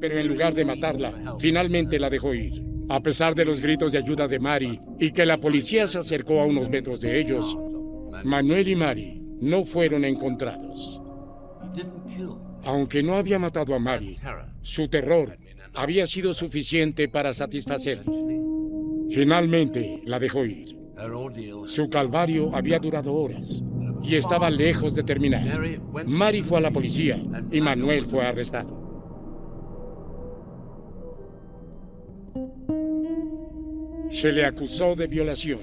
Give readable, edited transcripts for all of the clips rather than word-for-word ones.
pero en lugar de matarla, finalmente la dejó ir. A pesar de los gritos de ayuda de Mary y que la policía se acercó a unos metros de ellos, Manuel y Mary no fueron encontrados. Aunque no había matado a Mary, su terror había sido suficiente para satisfacerla. Finalmente la dejó ir. Su calvario había durado horas y estaba lejos de terminar. Mary fue a la policía y Manuel fue arrestado. Se le acusó de violación.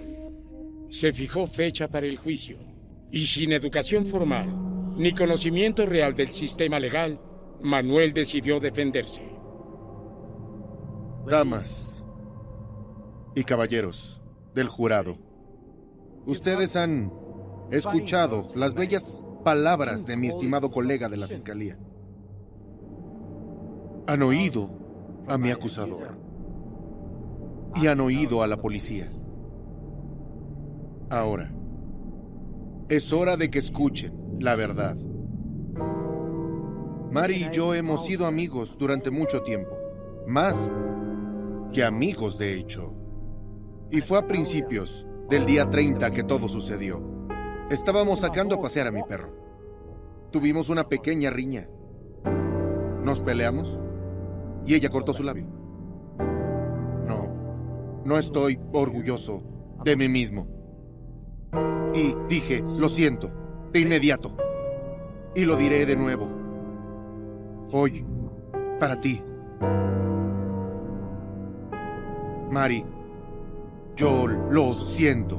Se fijó fecha para el juicio. Y sin educación formal ni conocimiento real del sistema legal, Manuel decidió defenderse. Damas y caballeros del jurado, ustedes han escuchado las bellas palabras de mi estimado colega de la Fiscalía. Han oído a mi acusador y han oído a la policía. Ahora, es hora de que escuchen la verdad. Mary y yo hemos sido amigos durante mucho tiempo, más que amigos de hecho. Y fue a principios del día 30 que todo sucedió. Estábamos sacando a pasear a mi perro. Tuvimos una pequeña riña. Nos peleamos y ella cortó su labio. No estoy orgulloso de mí mismo. Y dije, lo siento, de inmediato. Y lo diré de nuevo. Hoy, para ti. Mary, yo lo siento.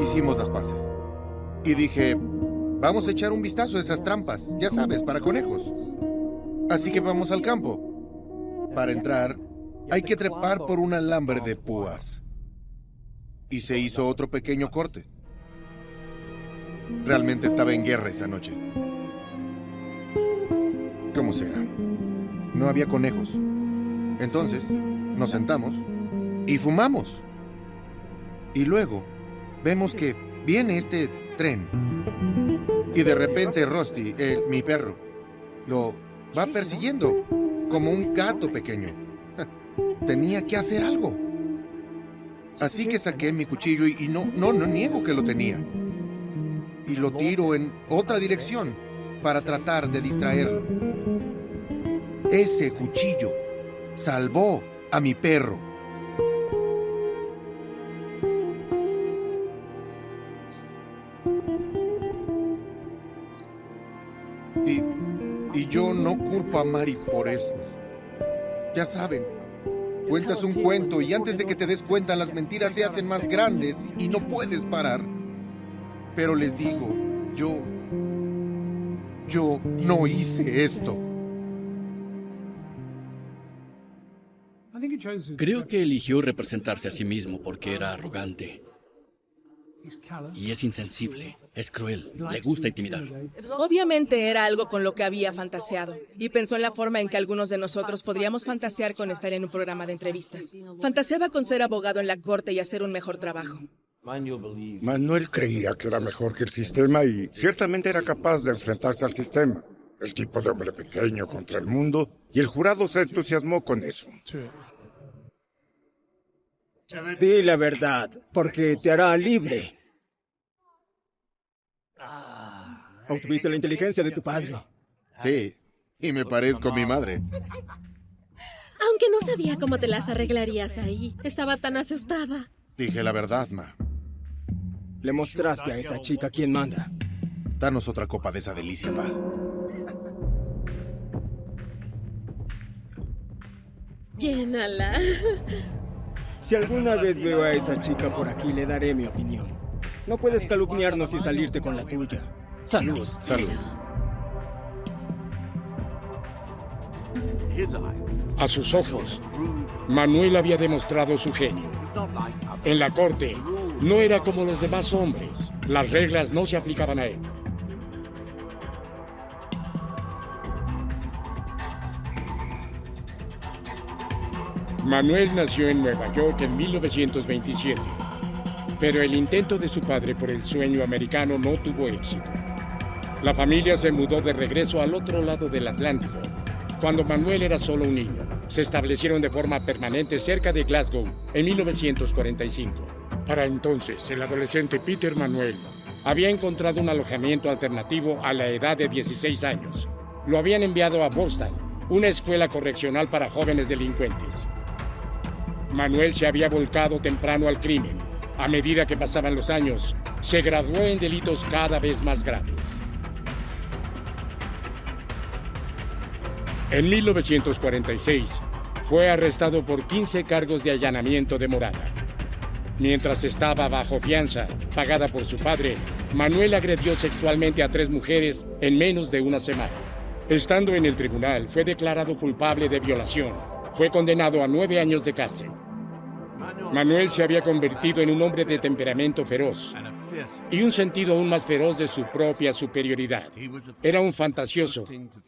Hicimos las paces. Y dije, vamos a echar un vistazo a esas trampas, ya sabes, para conejos. Así que vamos al campo. Para entrar, hay que trepar por un alambre de púas. Y se hizo otro pequeño corte. Realmente estaba en guerra esa noche. Como sea, no había conejos. Entonces, nos sentamos y fumamos. Y luego, vemos que viene este tren. Y de repente Rusty, mi perro, lo va persiguiendo como un gato pequeño. Tenía que hacer algo. Así que saqué mi cuchillo y no niego que lo tenía. Y lo tiro en otra dirección para tratar de distraerlo. Ese cuchillo salvó a mi perro. Y yo no culpo a Mary por eso. Ya saben, cuentas un cuento y antes de que te des cuenta las mentiras se hacen más grandes y no puedes parar. Pero les digo, yo no hice esto. Creo que eligió representarse a sí mismo porque era arrogante. Y es insensible, es cruel, le gusta intimidar. Obviamente era algo con lo que había fantaseado. Y pensó en la forma en que algunos de nosotros podríamos fantasear con estar en un programa de entrevistas. Fantaseaba con ser abogado en la corte y hacer un mejor trabajo. Manuel creía que era mejor que el sistema y ciertamente era capaz de enfrentarse al sistema. El tipo de hombre pequeño contra el mundo, y el jurado se entusiasmó con eso. Di la verdad, porque te hará libre. Obtuviste la inteligencia de tu padre. Sí, y me parezco a mi madre. Aunque no sabía cómo te las arreglarías ahí. Estaba tan asustada. Dije la verdad, ma. Le mostraste a esa chica quién manda. Danos otra copa de esa delicia, pa. Llénala. Si alguna vez veo a esa chica por aquí, le daré mi opinión. No puedes calumniarnos y salirte con la tuya. Salud. Salud. A sus ojos, Manuel había demostrado su genio. En la corte, no era como los demás hombres. Las reglas no se aplicaban a él. Manuel nació en Nueva York en 1927, pero el intento de su padre por el sueño americano no tuvo éxito. La familia se mudó de regreso al otro lado del Atlántico. Cuando Manuel era solo un niño, se establecieron de forma permanente cerca de Glasgow en 1945. Para entonces, el adolescente Peter Manuel había encontrado un alojamiento alternativo a la edad de 16 años. Lo habían enviado a Boston, una escuela correccional para jóvenes delincuentes. Manuel se había volcado temprano al crimen. A medida que pasaban los años, se graduó en delitos cada vez más graves. En 1946, fue arrestado por 15 cargos de allanamiento de morada. Mientras estaba bajo fianza, pagada por su padre, Manuel agredió sexualmente a 3 mujeres en menos de una semana. Estando en el tribunal, fue declarado culpable de violación. Fue condenado a 9 años de cárcel. Manuel se había convertido en un hombre de temperamento feroz y un sentido aún más feroz de su propia superioridad. Era un fantasioso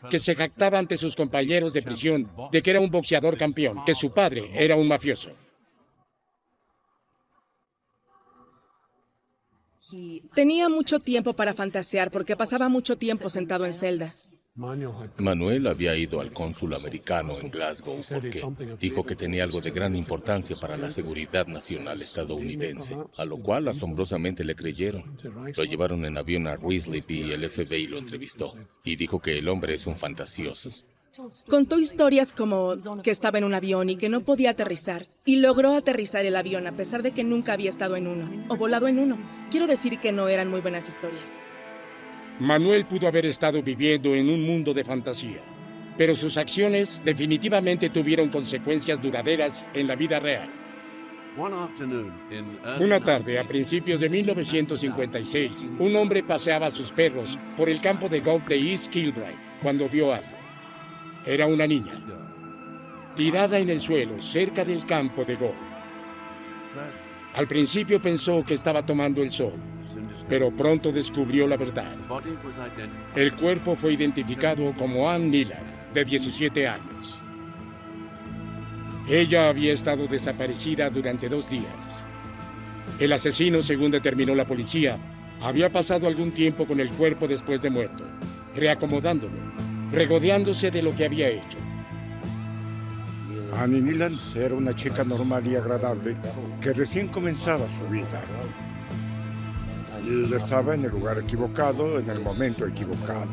que se jactaba ante sus compañeros de prisión de que era un boxeador campeón, que su padre era un mafioso. Tenía mucho tiempo para fantasear porque pasaba mucho tiempo sentado en celdas. Manuel había ido al cónsul americano en Glasgow porque dijo que tenía algo de gran importancia para la seguridad nacional estadounidense, a lo cual asombrosamente le creyeron. Lo llevaron en avión a Risley y el FBI lo entrevistó y dijo que el hombre es un fantasioso. Contó historias como que estaba en un avión y que no podía aterrizar, y logró aterrizar el avión a pesar de que nunca había estado en uno, o volado en uno. Quiero decir que no eran muy buenas historias. Manuel pudo haber estado viviendo en un mundo de fantasía, pero sus acciones definitivamente tuvieron consecuencias duraderas en la vida real. Una tarde, a principios de 1956, un hombre paseaba a sus perros por el campo de golf de East Kilbride cuando vio algo. Era una niña, tirada en el suelo cerca del campo de golf. Al principio pensó que estaba tomando el sol, pero pronto descubrió la verdad. El cuerpo fue identificado como Ann Nealon, de 17 años. Ella había estado desaparecida durante 2 días. El asesino, según determinó la policía, había pasado algún tiempo con el cuerpo después de muerto, reacomodándolo, regodeándose de lo que había hecho. Annie Nealon era una chica normal y agradable que recién comenzaba su vida. Y estaba en el lugar equivocado, en el momento equivocado.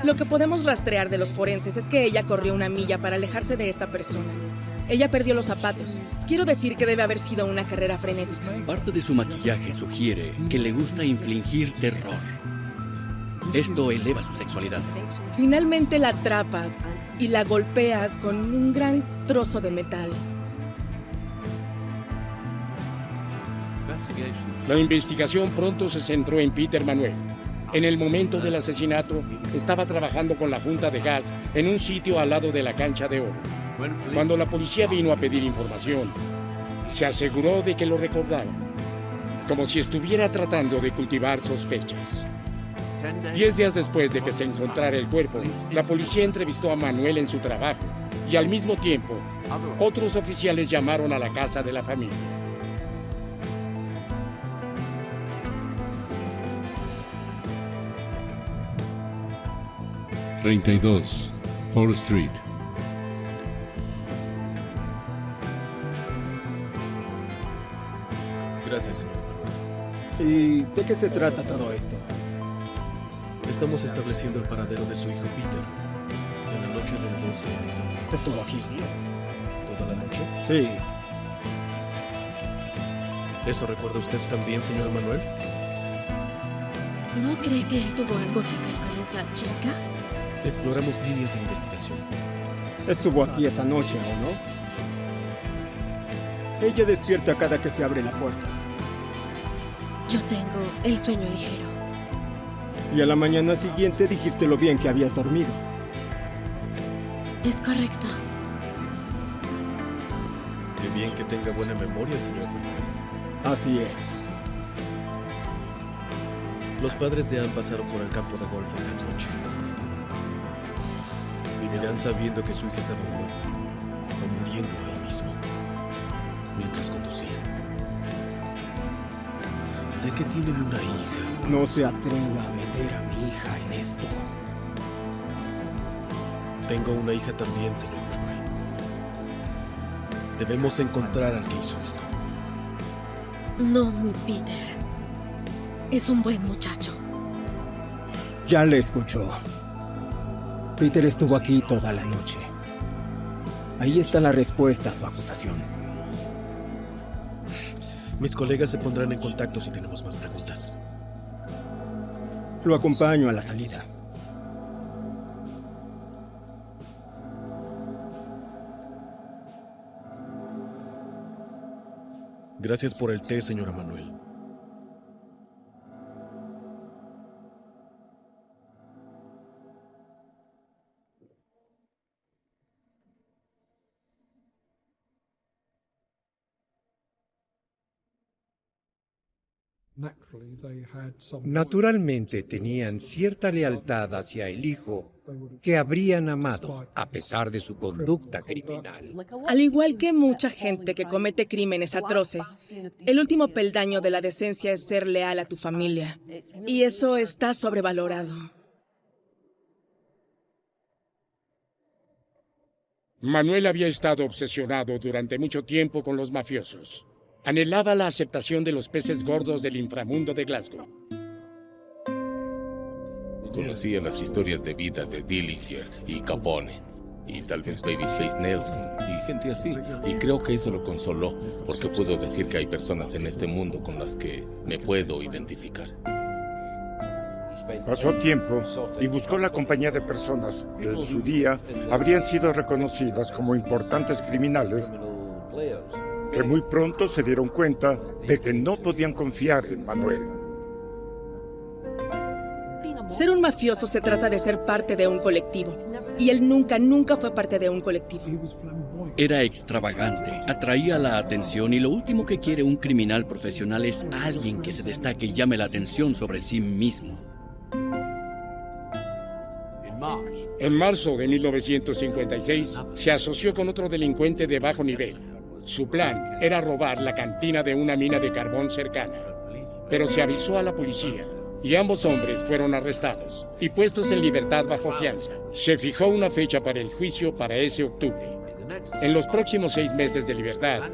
Lo que podemos rastrear de los forenses es que ella corrió 1 milla para alejarse de esta persona. Ella perdió los zapatos. Quiero decir que debe haber sido una carrera frenética. Parte de su maquillaje sugiere que le gusta infligir terror. Esto eleva su sexualidad. Finalmente la atrapa y la golpea con un gran trozo de metal. La investigación pronto se centró en Peter Manuel. En el momento del asesinato, estaba trabajando con la Junta de Gas en un sitio al lado de la cancha de oro. Cuando la policía vino a pedir información, se aseguró de que lo recordaran, como si estuviera tratando de cultivar sospechas. 10 días después de que se encontrara el cuerpo, la policía entrevistó a Manuel en su trabajo y al mismo tiempo, otros oficiales llamaron a la casa de la familia. ...32 Ford Street. Gracias, señor. ¿Y de qué se trata todo esto? Estamos estableciendo el paradero de su hijo Peter. En la noche del 12 de enero. ¿Estuvo aquí? ¿Toda la noche? Sí. ¿Eso recuerda usted también, señor Manuel? ¿No cree que él tuvo algo que ver con esa chica? Exploramos líneas de investigación. ¿Estuvo aquí esa noche o no? Ella despierta cada que se abre la puerta. Yo tengo el sueño ligero. Y a la mañana siguiente dijiste lo bien que habías dormido. Es correcto. Qué bien que tenga buena memoria, señor Manuel. Así es. Los padres de Ann pasaron por el campo de golf esa noche. Vivirán sabiendo que su hija estaba muerta, o muriendo ahí mismo, mientras conducían. Sé que tienen una hija. No se atreva a meter a mi hija en esto. Tengo una hija también, señor Manuel. Debemos encontrar al que hizo esto. No, mi Peter. Es un buen muchacho. Ya le escuchó. Peter estuvo aquí toda la noche. Ahí está la respuesta a su acusación. Mis colegas se pondrán en contacto si tenemos más preguntas. Lo acompaño a la salida. Gracias por el té, señora Manuel. Naturalmente tenían cierta lealtad hacia el hijo que habrían amado, a pesar de su conducta criminal. Al igual que mucha gente que comete crímenes atroces, el último peldaño de la decencia es ser leal a tu familia. Y eso está sobrevalorado. Manuel había estado obsesionado durante mucho tiempo con los mafiosos. Anhelaba la aceptación de los peces gordos del inframundo de Glasgow. Conocía las historias de vida de Dillinger y Capone, y tal vez Babyface Nelson, y gente así. Y creo que eso lo consoló, porque puedo decir que hay personas en este mundo con las que me puedo identificar. Pasó tiempo y buscó la compañía de personas que en su día habrían sido reconocidas como importantes criminales, que muy pronto se dieron cuenta de que no podían confiar en Manuel. Ser un mafioso se trata de ser parte de un colectivo. Y él nunca fue parte de un colectivo. Era extravagante, atraía la atención y lo último que quiere un criminal profesional es alguien que se destaque y llame la atención sobre sí mismo. En marzo de 1956, se asoció con otro delincuente de bajo nivel. Su plan era robar la cantina de una mina de carbón cercana. Pero se avisó a la policía y ambos hombres fueron arrestados y puestos en libertad bajo fianza. Se fijó una fecha para el juicio para ese octubre. En los próximos 6 meses de libertad,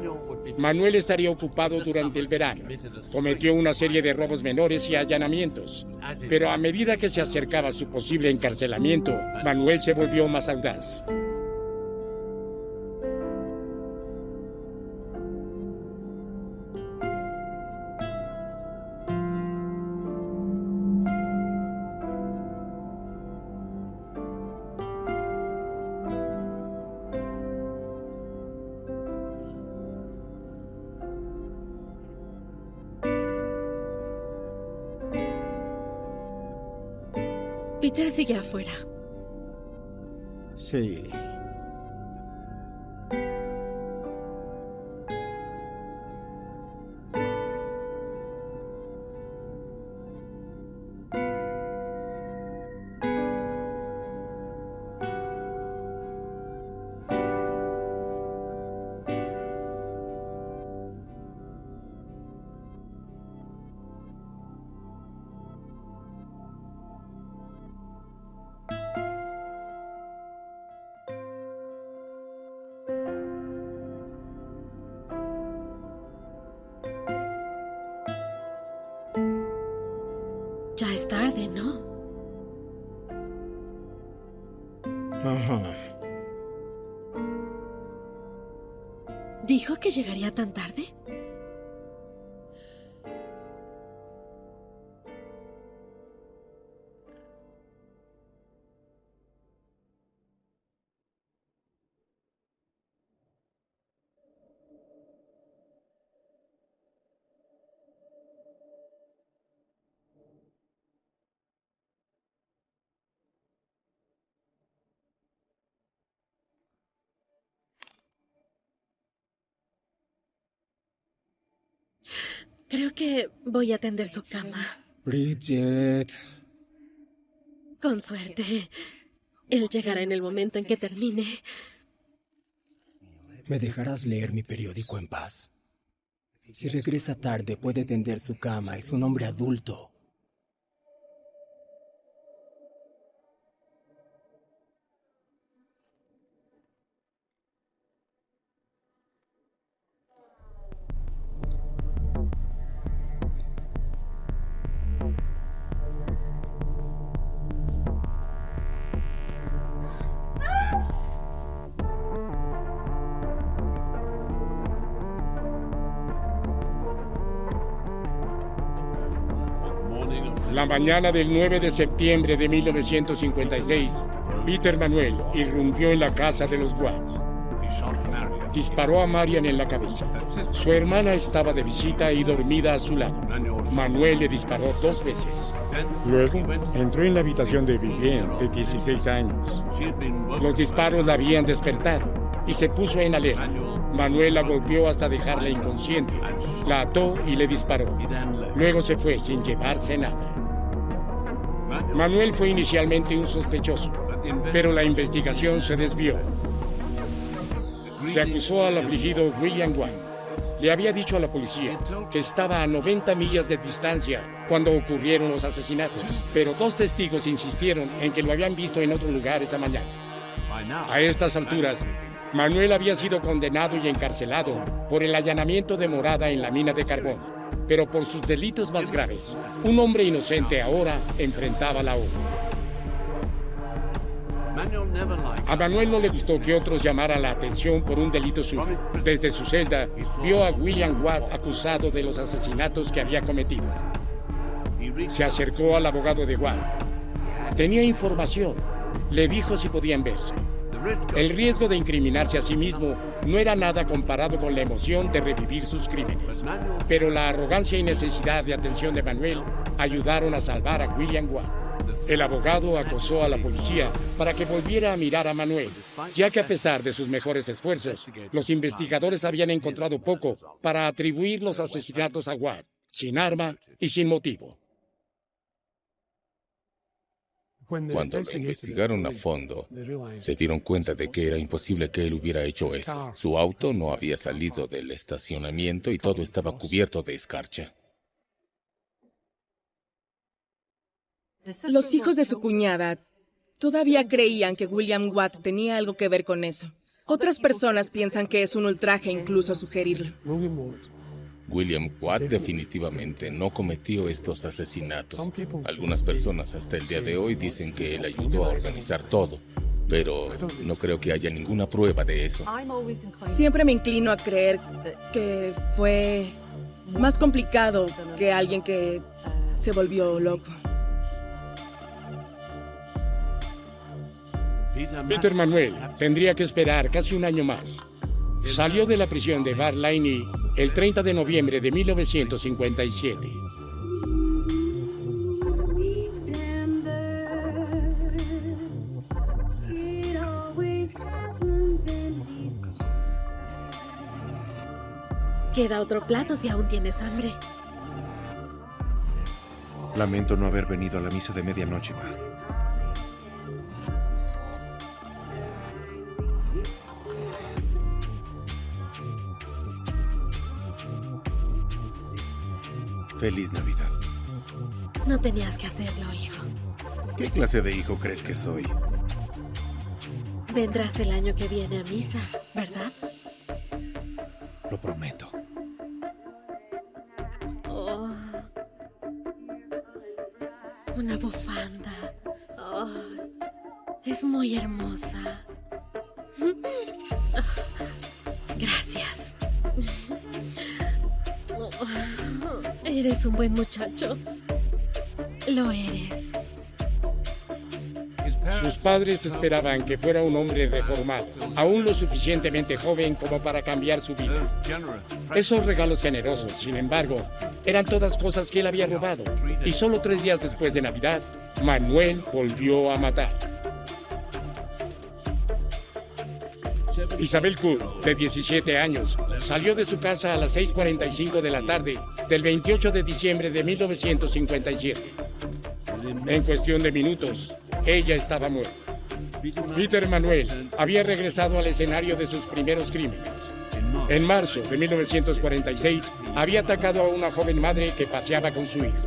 Manuel estaría ocupado durante el verano. Cometió una serie de robos menores y allanamientos. Pero a medida que se acercaba a su posible encarcelamiento, Manuel se volvió más audaz. Peter sigue afuera. Sí. Ya es tarde, ¿no? Ajá. ¿Dijo que llegaría tan tarde? Creo que voy a tender su cama. Bridget. Con suerte. Él llegará en el momento en que termine. ¿Me dejarás leer mi periódico en paz? Si regresa tarde, puede tender su cama. Es un hombre adulto. La mañana del 9 de septiembre de 1956, Peter Manuel irrumpió en la casa de los Watt. Disparó a Marian en la cabeza. Su hermana estaba de visita y dormida a su lado. Manuel le disparó 2 veces. Luego, entró en la habitación de Vivienne, de 16 años. Los disparos la habían despertado y se puso en alerta. Manuel la golpeó hasta dejarla inconsciente. La ató y le disparó. Luego se fue sin llevarse nada. Manuel fue inicialmente un sospechoso, pero la investigación se desvió. Se acusó al afligido William Watt. Le había dicho a la policía que estaba a 90 millas de distancia cuando ocurrieron los asesinatos, pero 2 testigos insistieron en que lo habían visto en otro lugar esa mañana. A estas alturas, Manuel había sido condenado y encarcelado por el allanamiento de morada en la mina de carbón, pero por sus delitos más graves, un hombre inocente ahora enfrentaba la horca. A Manuel no le gustó que otros llamaran la atención por un delito suyo. Desde su celda, vio a William Watt acusado de los asesinatos que había cometido. Se acercó al abogado de Watt. Tenía información. Le dijo si podían verse. El riesgo de incriminarse a sí mismo no era nada comparado con la emoción de revivir sus crímenes. Pero la arrogancia y necesidad de atención de Manuel ayudaron a salvar a William Watt. El abogado acosó a la policía para que volviera a mirar a Manuel, ya que a pesar de sus mejores esfuerzos, los investigadores habían encontrado poco para atribuir los asesinatos a Watt, sin arma y sin motivo. Cuando lo investigaron a fondo, se dieron cuenta de que era imposible que él hubiera hecho eso. Su auto no había salido del estacionamiento y todo estaba cubierto de escarcha. Los hijos de su cuñada todavía creían que William Watt tenía algo que ver con eso. Otras personas piensan que es un ultraje incluso sugerirlo. William Watt definitivamente no cometió estos asesinatos. Algunas personas hasta el día de hoy dicen que él ayudó a organizar todo, pero no creo que haya ninguna prueba de eso. Siempre me inclino a creer que fue más complicado que alguien que se volvió loco. Peter Manuel tendría que esperar casi un año más. Salió de la prisión de Bar-Leini el 30 de noviembre de 1957. Queda otro plato si aún tienes hambre. Lamento no haber venido a la misa de medianoche, Ma. Feliz Navidad. No tenías que hacerlo, hijo. ¿Qué clase de hijo crees que soy? Vendrás el año que viene a misa, ¿verdad? Lo prometo. Oh. Una bufanda. Oh. Es muy hermosa. Gracias. Eres un buen muchacho. Lo eres. Sus padres esperaban que fuera un hombre reformado, aún lo suficientemente joven como para cambiar su vida. Esos regalos generosos, sin embargo, eran todas cosas que él había robado. Y solo 3 días después de Navidad, Manuel volvió a matar. Isabel Cook, de 17 años, salió de su casa a las 6:45 de la tarde del 28 de diciembre de 1957. En cuestión de minutos, ella estaba muerta. Peter Manuel había regresado al escenario de sus primeros crímenes. En marzo de 1946, había atacado a una joven madre que paseaba con su hijo.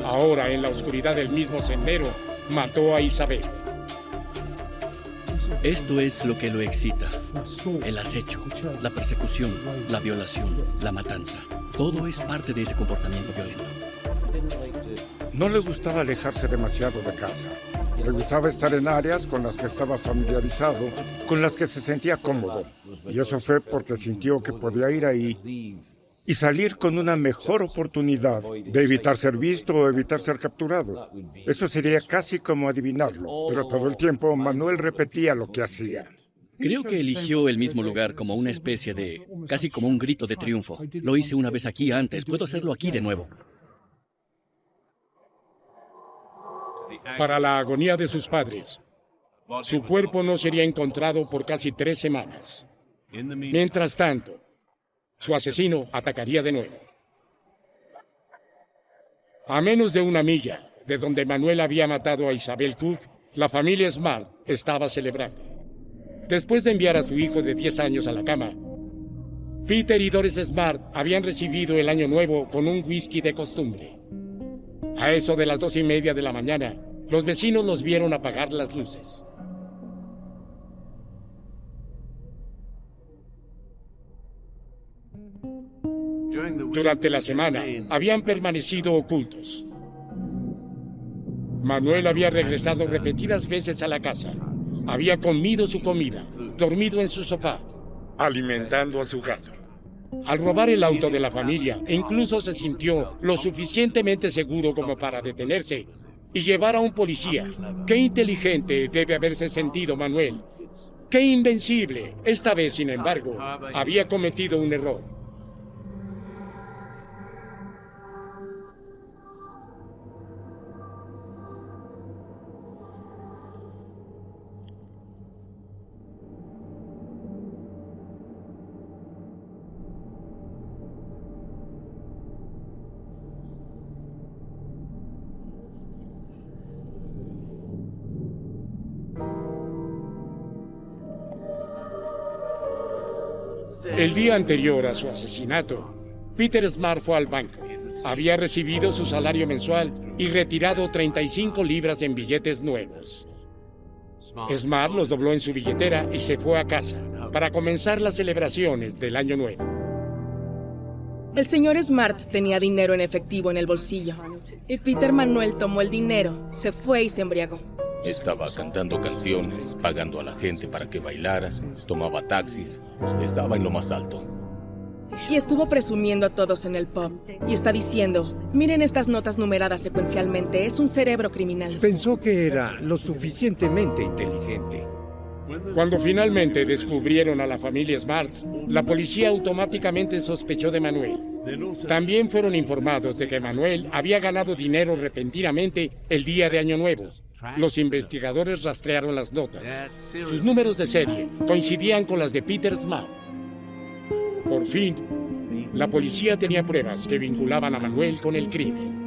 Ahora, en la oscuridad del mismo sendero, mató a Isabel. Esto es lo que lo excita. El acecho, la persecución, la violación, la matanza. Todo es parte de ese comportamiento violento. No le gustaba alejarse demasiado de casa. Le gustaba estar en áreas con las que estaba familiarizado, con las que se sentía cómodo. Y eso fue porque sintió que podía ir ahí y salir con una mejor oportunidad de evitar ser visto o evitar ser capturado. Eso sería casi como adivinarlo, pero todo el tiempo Manuel repetía lo que hacía. Creo que eligió el mismo lugar como una especie de... casi como un grito de triunfo. Lo hice una vez aquí antes, puedo hacerlo aquí de nuevo. Para la agonía de sus padres, su cuerpo no sería encontrado por casi 3 semanas. Mientras tanto, su asesino atacaría de nuevo. A menos de 1 milla de donde Manuel había matado a Isabel Cook, la familia Smart estaba celebrando. Después de enviar a su hijo de 10 años a la cama, Peter y Doris Smart habían recibido el año nuevo con un whisky de costumbre. A eso de las 2:30 de la mañana, los vecinos los vieron apagar las luces. Durante la semana, habían permanecido ocultos. Manuel había regresado repetidas veces a la casa. Había comido su comida, dormido en su sofá, alimentando a su gato. Al robar el auto de la familia, incluso se sintió lo suficientemente seguro como para detenerse y llevar a un policía. ¡Qué inteligente debe haberse sentido Manuel! ¡Qué invencible! Esta vez, sin embargo, había cometido un error. El día anterior a su asesinato, Peter Smart fue al banco. Había recibido su salario mensual y retirado 35 libras en billetes nuevos. Smart los dobló en su billetera y se fue a casa para comenzar las celebraciones del Año Nuevo. El señor Smart tenía dinero en efectivo en el bolsillo. Y Peter Manuel tomó el dinero, se fue y se embriagó. Estaba cantando canciones, pagando a la gente para que bailara, tomaba taxis, estaba en lo más alto. Y estuvo presumiendo a todos en el pub. Y está diciendo, miren estas notas numeradas secuencialmente, es un cerebro criminal. Pensó que era lo suficientemente inteligente. Cuando finalmente descubrieron a la familia Smart, la policía automáticamente sospechó de Manuel. También fueron informados de que Manuel había ganado dinero repentinamente el día de Año Nuevo. Los investigadores rastrearon las notas. Sus números de serie coincidían con las de Peter Smart. Por fin, la policía tenía pruebas que vinculaban a Manuel con el crimen.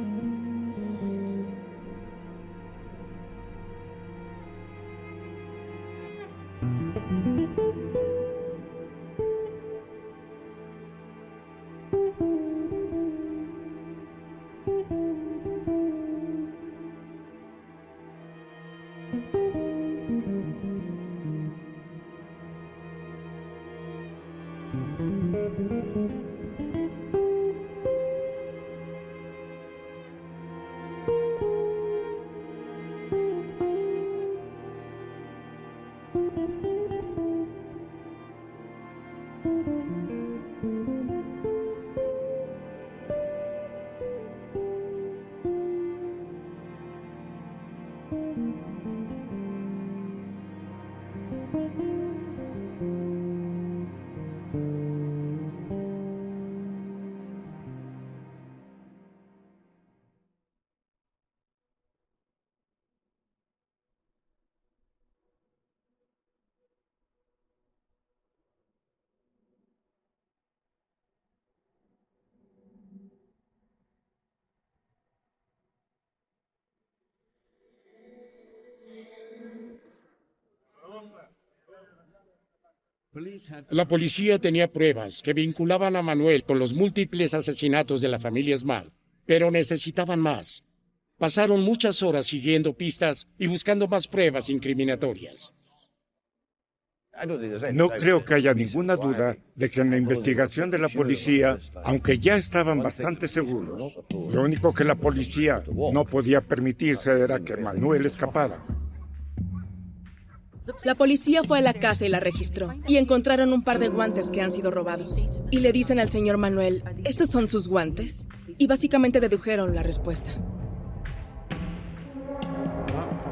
La policía tenía pruebas que vinculaban a Manuel con los múltiples asesinatos de la familia Small, pero necesitaban más. Pasaron muchas horas siguiendo pistas y buscando más pruebas incriminatorias. No creo que haya ninguna duda de que en la investigación de la policía, aunque ya estaban bastante seguros, lo único que la policía no podía permitirse era que Manuel escapara. La policía fue a la casa y la registró, y encontraron un par de guantes que han sido robados. Y le dicen al señor Manuel, ¿estos son sus guantes? Y básicamente dedujeron la respuesta.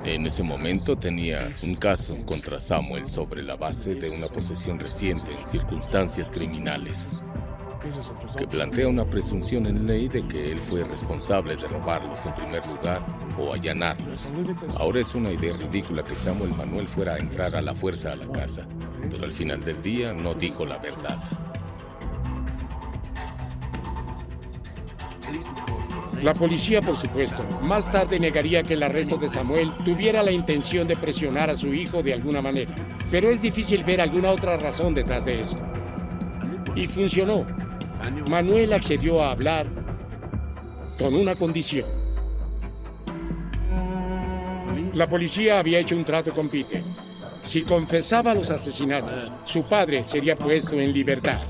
En ese momento tenía un caso contra Samuel sobre la base de una posesión reciente en circunstancias criminales, que plantea una presunción en ley de que él fue responsable de robarlos en primer lugar o allanarlos. Ahora es una idea ridícula que Samuel Manuel fuera a entrar a la fuerza a la casa, pero al final del día no dijo la verdad. La policía, por supuesto, más tarde negaría que el arresto de Samuel tuviera la intención de presionar a su hijo de alguna manera. Pero es difícil ver alguna otra razón detrás de esto. Y funcionó. Manuel accedió a hablar con una condición. La policía había hecho un trato con Peter. Si confesaba los asesinatos, su padre sería puesto en libertad.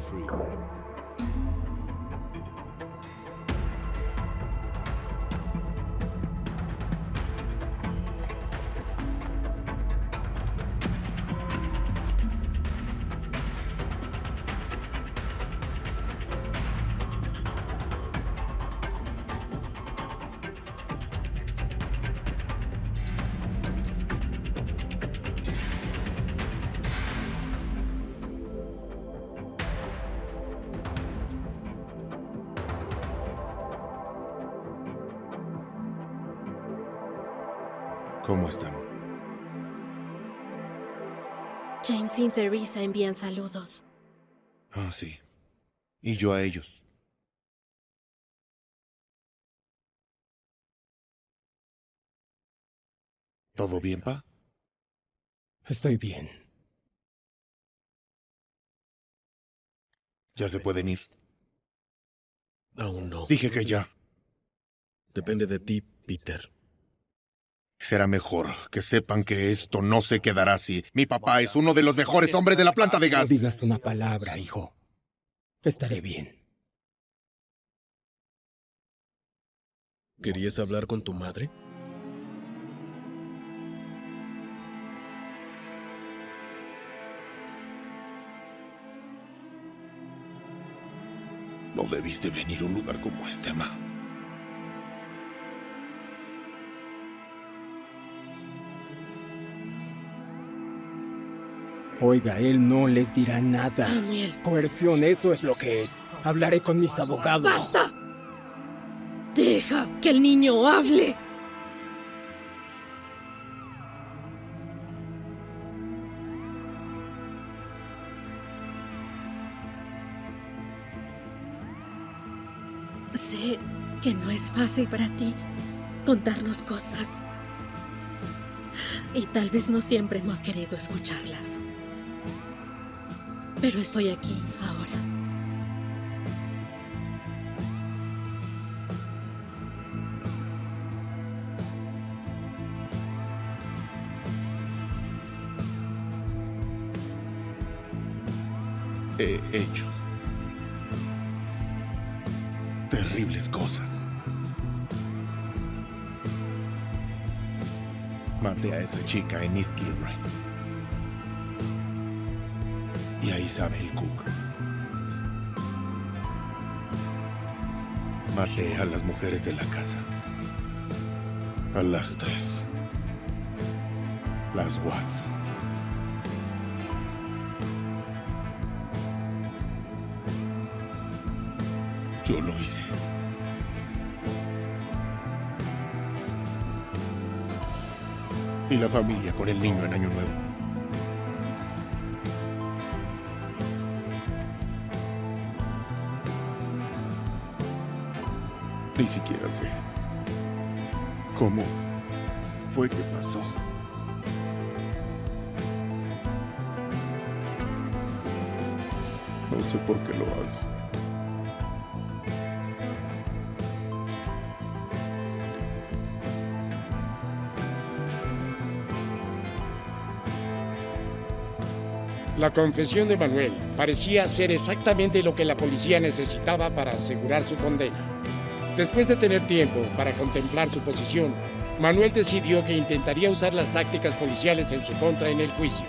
¿Cómo están? James y Theresa envían saludos. Ah, sí. Y yo a ellos. ¿Todo bien, pa? Estoy bien. ¿Ya se pueden ir? Aún no. Dije que ya. Depende de ti, Peter. Será mejor que sepan que esto no se quedará así. Mi papá es uno de los mejores hombres de la planta de gas. No digas una palabra, hijo. Estaré bien. ¿Querías hablar con tu madre? No debiste venir a un lugar como este, ma. Oiga, él no les dirá nada. Samuel. Coerción, eso es lo que es. Hablaré con mis abogados. ¡Basta! Deja que el niño hable. Sé que no es fácil para ti contarnos cosas. Y tal vez no siempre hemos querido escucharlas. Pero estoy aquí ahora. He hecho terribles cosas. Maté a esa chica en East Gilroy. Y a Isabel Cook. Maté a las mujeres de la casa. A las 3. Las Watts. Yo lo hice. Y la familia con el niño en Año Nuevo. Ni siquiera sé cómo fue que pasó. no sé por qué lo hago. La confesión de Manuel parecía ser exactamente lo que la policía necesitaba para asegurar su condena. Después de tener tiempo para contemplar su posición, Manuel decidió que intentaría usar las tácticas policiales en su contra en el juicio,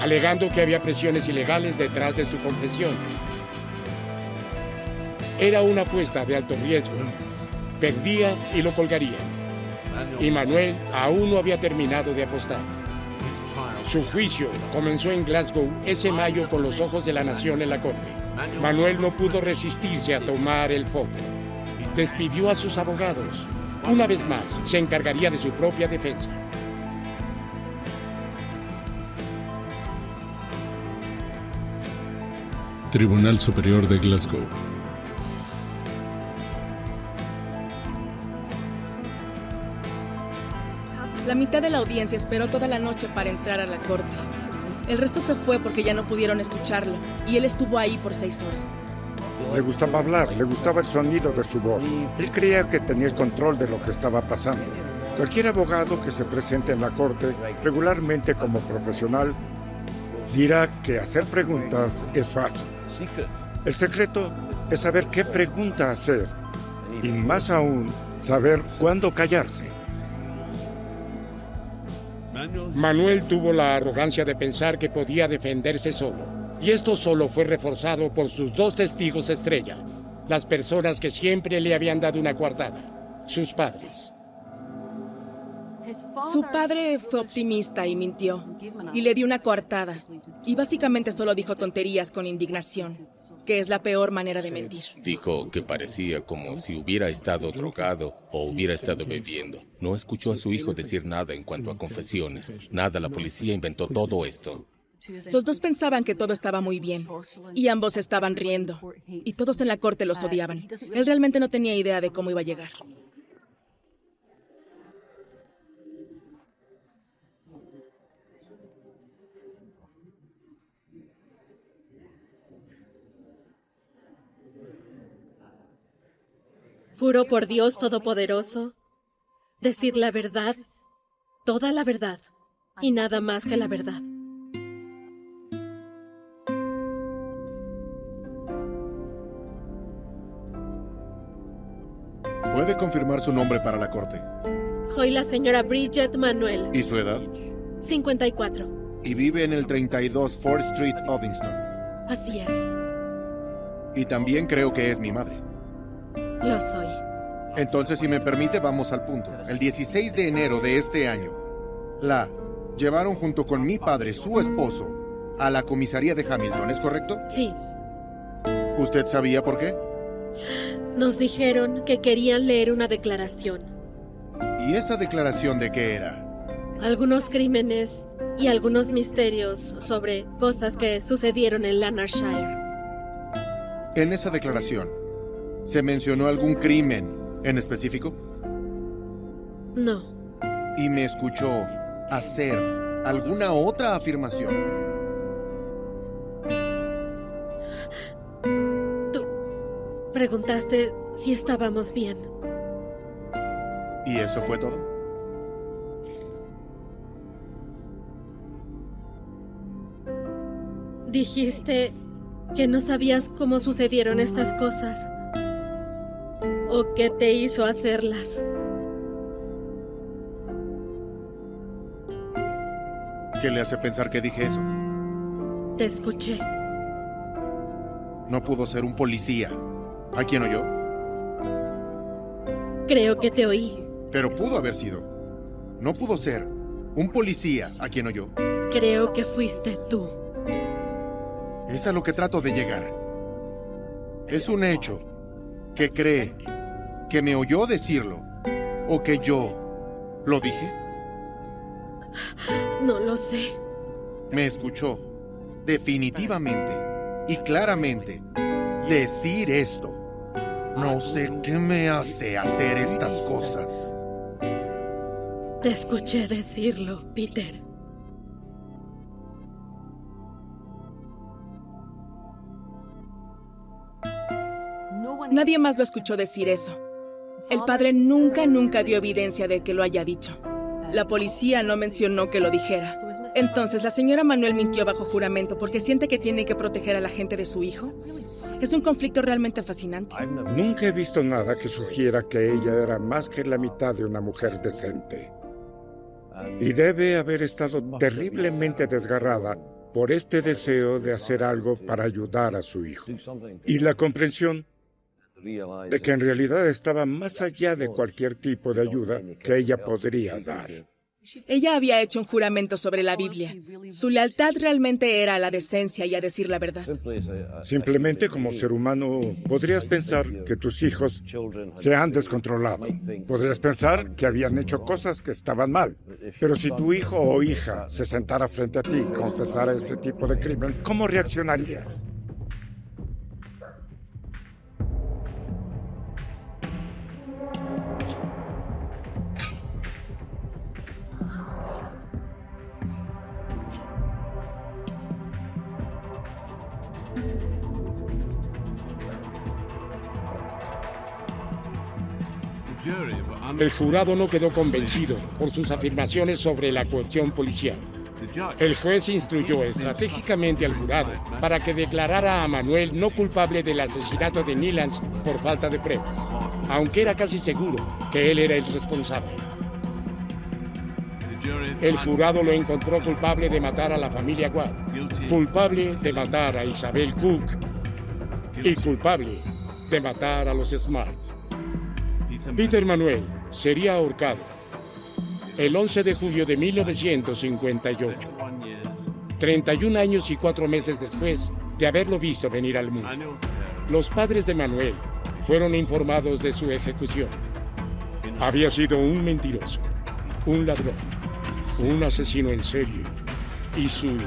alegando que había presiones ilegales detrás de su confesión. Era una apuesta de alto riesgo. Perdía y lo colgaría. Y Manuel aún no había terminado de apostar. Su juicio comenzó en Glasgow ese mayo con los ojos de la nación en la corte. Manuel no pudo resistirse a tomar el foco. Despidió a sus abogados. Una vez más, se encargaría de su propia defensa. Tribunal Superior de Glasgow. La mitad de la audiencia esperó toda la noche para entrar a la corte. El resto se fue porque ya no pudieron escucharlo, y él estuvo ahí por 6 horas. Le gustaba hablar, le gustaba el sonido de su voz. Él creía que tenía el control de lo que estaba pasando. Cualquier abogado que se presente en la corte regularmente como profesional dirá que hacer preguntas es fácil. El secreto es saber qué pregunta hacer y más aún saber cuándo callarse. Manuel tuvo la arrogancia de pensar que podía defenderse solo, y esto solo fue reforzado por sus 2 testigos estrella, las personas que siempre le habían dado una coartada, sus padres. Su padre fue optimista y mintió, y le dio una coartada, y básicamente solo dijo tonterías con indignación, que es la peor manera de mentir. Dijo que parecía como si hubiera estado drogado o hubiera estado bebiendo. No escuchó a su hijo decir nada en cuanto a confesiones. Nada, la policía inventó todo esto. Los 2 pensaban que todo estaba muy bien, y ambos estaban riendo, y todos en la corte los odiaban. Él realmente no tenía idea de cómo iba a llegar. Juro por Dios Todopoderoso, decir la verdad, toda la verdad, y nada más que la verdad. ¿Puede confirmar su nombre para la corte? Soy la señora Bridget Manuel. ¿Y su edad? 54. Y vive en el 32 4th Street, Uddingston. Así es. Y también creo que es mi madre. Lo soy. Entonces, si me permite, vamos al punto. El 16 de enero de este año, la llevaron junto con mi padre, su esposo, a la comisaría de Hamilton, ¿es correcto? Sí. ¿Usted sabía por qué? Nos dijeron que querían leer una declaración. ¿Y esa declaración de qué era? Algunos crímenes y algunos misterios sobre cosas que sucedieron en Lanarkshire. En esa declaración, ¿se mencionó algún crimen en específico? No. ¿Y me escuchó hacer alguna otra afirmación? Tú preguntaste si estábamos bien. ¿Y eso fue todo? Dijiste que no sabías cómo sucedieron estas cosas o qué te hizo hacerlas. ¿Qué le hace pensar que dije eso? Te escuché. No pudo ser un policía. ¿A quién oyó? Creo que te oí. Pero pudo haber sido. No pudo ser un policía a quien oyó. Creo que fuiste tú. Es a lo que trato de llegar. Es un hecho que cree que me oyó decirlo o que yo lo dije. No lo sé. Me escuchó definitivamente y claramente decir esto. No sé qué me hace hacer estas cosas. Te escuché decirlo, Peter. Nadie más lo escuchó decir eso. El padre nunca dio evidencia de que lo haya dicho. La policía no mencionó que lo dijera. Entonces, ¿la señora Manuel mintió bajo juramento porque siente que tiene que proteger a la gente de su hijo? Es un conflicto realmente fascinante. Nunca he visto nada que sugiera que ella era más que la mitad de una mujer decente. Y debe haber estado terriblemente desgarrada por este deseo de hacer algo para ayudar a su hijo. Y la comprensión de que en realidad estaba más allá de cualquier tipo de ayuda que ella podría dar. Ella había hecho un juramento sobre la Biblia. Su lealtad realmente era a la decencia y a decir la verdad. Simplemente como ser humano, podrías pensar que tus hijos se han descontrolado. Podrías pensar que habían hecho cosas que estaban mal. Pero si tu hijo o hija se sentara frente a ti y confesara ese tipo de crimen, ¿cómo reaccionarías? El jurado no quedó convencido por sus afirmaciones sobre la coerción policial. El juez instruyó estratégicamente al jurado para que declarara a Manuel no culpable del asesinato de Nylans por falta de pruebas, aunque era casi seguro que él era el responsable. El jurado lo encontró culpable de matar a la familia Watt, culpable de matar a Isabel Cook y culpable de matar a los Smart. Peter Manuel sería ahorcado el 11 de julio de 1958, 31 años y 4 meses después de haberlo visto venir al mundo. Los padres de Manuel fueron informados de su ejecución. Había sido un mentiroso, un ladrón, un asesino en serie y su hijo.